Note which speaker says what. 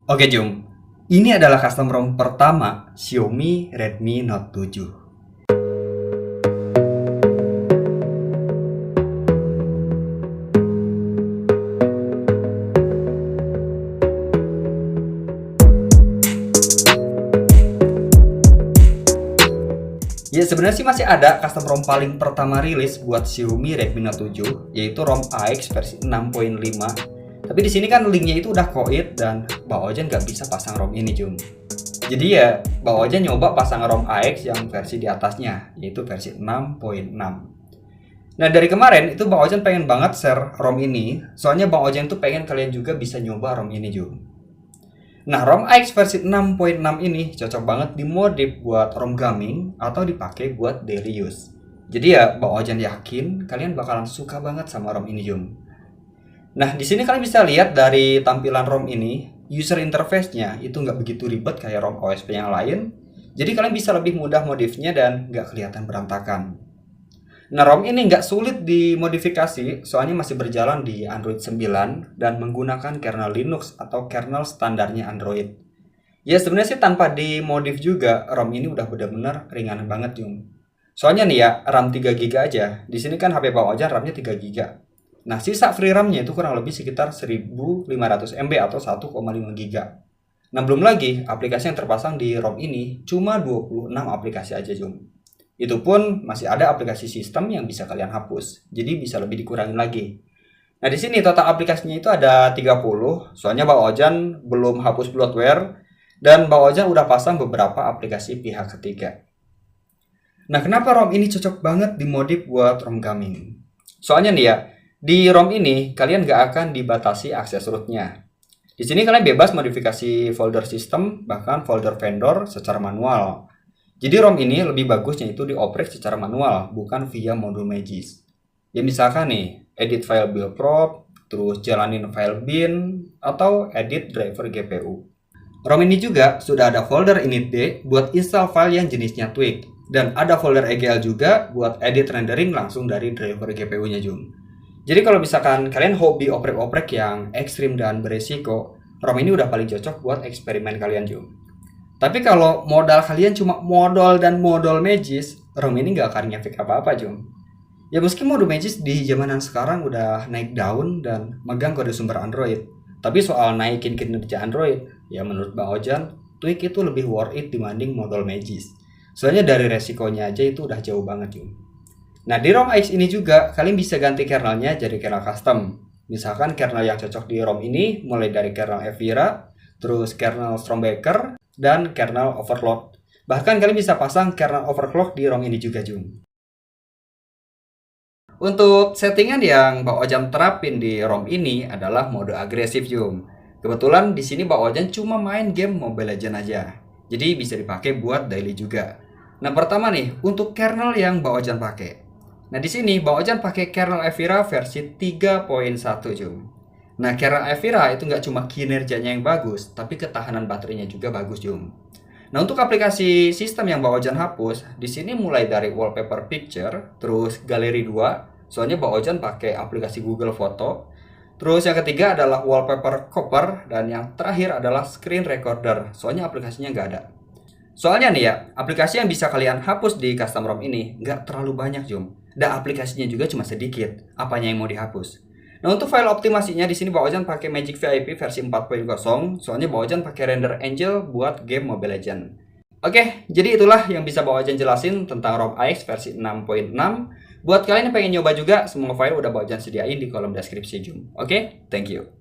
Speaker 1: Oke Jum, ini adalah custom ROM pertama Xiaomi Redmi Note 7. Ya sebenarnya sih masih ada custom ROM paling pertama rilis buat Xiaomi Redmi Note 7, yaitu ROM AX versi 6.5. Tapi di sini kan linknya itu udah koit dan Bang Ojan nggak bisa pasang ROM ini Jum. Jadi ya Bang Ojan nyoba pasang ROM AX yang versi di atasnya, yaitu versi 6.6. Nah dari kemarin itu Bang Ojan pengen banget share ROM ini, soalnya Bang Ojan tuh pengen kalian juga bisa nyoba ROM ini Jum. Nah, ROM AX versi 6.6 ini cocok banget dimodif buat ROM gaming atau dipakai buat daily use. Jadi ya, Bang Ojan yakin kalian bakalan suka banget sama ROM ini, Jum. Nah, di sini kalian bisa lihat dari tampilan ROM ini, user interface-nya itu nggak begitu ribet kayak ROM OSP yang lain. Jadi kalian bisa lebih mudah modifnya dan nggak kelihatan berantakan. Nah, ROM ini nggak sulit dimodifikasi, soalnya masih berjalan di Android 9 dan menggunakan kernel Linux atau kernel standarnya Android. Ya sebenarnya sih tanpa dimodif juga, ROM ini udah benar-benar ringan banget, Jum. Soalnya nih ya, RAM 3 GB aja. Di sini kan HP Bang Ojan RAM-nya 3 GB. Nah, sisa free RAM-nya itu kurang lebih sekitar 1500 MB atau 1,5 GB. Nah, belum lagi aplikasi yang terpasang di ROM ini cuma 26 aplikasi aja, Jum. Itu pun masih ada aplikasi sistem yang bisa kalian hapus. Jadi bisa lebih dikurangin lagi. Nah, di sini total aplikasinya itu ada 30. Soalnya Bang Ojan belum hapus bloatware dan Bang Ojan udah pasang beberapa aplikasi pihak ketiga. Nah, kenapa ROM ini cocok banget dimodif buat ROM gaming? Soalnya nih ya, di ROM ini kalian nggak akan dibatasi akses root-nya. Di sini kalian bebas modifikasi folder sistem, bahkan folder vendor secara manual. Jadi ROM ini lebih bagusnya itu dioprek secara manual, bukan via modul Magis. Ya misalkan nih, edit file build prop, terus jalanin file bin, atau edit driver GPU. ROM ini juga sudah ada folder initd buat install file yang jenisnya tweak. Dan ada folder EGL juga buat edit rendering langsung dari driver GPU-nya Jum. Jadi kalau misalkan kalian hobi oprek-oprek yang ekstrim dan beresiko, ROM ini udah paling cocok buat eksperimen kalian Jum. Tapi kalau modal kalian cuma modal dan modal Magis, ROM ini nggak akan ngefek apa-apa, Jum. Ya meski modal Magis di zamanan sekarang udah naik daun dan megang kode sumber Android. Tapi soal naikin kinerja Android, ya menurut Bang Ojan, Tweak itu lebih worth it dibanding modal Magis. Soalnya dari resikonya aja itu udah jauh banget, Jum. Nah, di ROM X ini juga kalian bisa ganti kernelnya jadi kernel custom. Misalkan kernel yang cocok di ROM ini mulai dari kernel Evira, terus kernel Stormbreaker, dan kernel overclock. Bahkan kalian bisa pasang kernel overclock di ROM ini juga, Jum. Untuk settingan yang Bang Ojan terapin di ROM ini adalah mode agresif, Jum. Kebetulan di sini Bang Ojan cuma main game Mobile Legends aja. Jadi bisa dipakai buat daily juga. Nah, pertama nih, untuk kernel yang Bang Ojan pakai. Nah, di sini Bang Ojan pakai kernel Evira versi 3.1, Jum. Nah, kernel Evira itu nggak cuma kinerjanya yang bagus, tapi ketahanan baterainya juga bagus, Jum. Nah, untuk aplikasi sistem yang Bang Ojan hapus, di sini mulai dari wallpaper picture, terus galeri 2, soalnya Bang Ojan pakai aplikasi Google Foto. Terus yang ketiga adalah wallpaper cover, dan yang terakhir adalah screen recorder, soalnya aplikasinya nggak ada. Soalnya nih ya, aplikasi yang bisa kalian hapus di custom ROM ini nggak terlalu banyak, Jum. Dan aplikasinya juga cuma sedikit, apanya yang mau dihapus. Nah, untuk file optimasinya di sini Bang Ojan pakai Magic VIP versi 4.0, soalnya Bang Ojan pakai Render Angel buat game Mobile Legends. Oke, jadi itulah yang bisa Bang Ojan jelasin tentang ROM AX versi 6.6. Buat kalian yang pengen nyoba juga, semua file udah Bang Ojan sediain di kolom deskripsi Jum. Oke, thank you.